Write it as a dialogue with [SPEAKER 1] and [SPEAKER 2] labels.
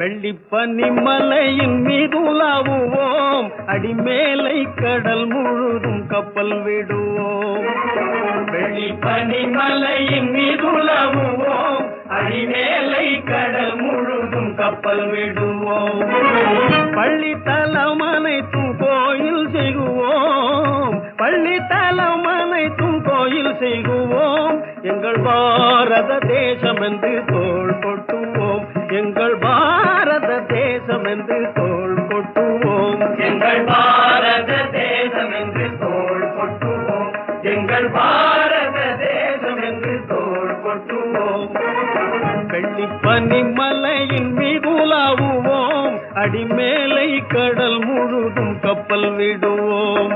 [SPEAKER 1] வெள்ளிப்பனிமலையின் மீதுலாவுவோம், அடிமேலை கடல் முழுதும் கப்பல் விடுவோம். வெள்ளிப்பனிமலையின் மீதுலாவுவோம், அடிமேலை கடல் முழுதும் கப்பல் விடுவோம். பள்ளித்தலம் அனைத்தும் கோயில் செய்குவோம், பள்ளித்தலம் அனைத்தும் கோயில் செய்குவோம். எங்கள் பாரத தேசம் என்று தோள் கொட்டுவோம், எங்கள் பாரத தேசம் என்று தோள் கொட்டுவோம். எங்கள் பாரத தேசம் என்று தோள் கொட்டுவோம், எங்கள் பாரத தேசம் என்று தோள் கொட்டுவோம். வெள்ளிப்பனிமலையின் மீதுலாவுவோம், அடிமேலை கடல் முழுதும் கப்பல் விடுவோம்.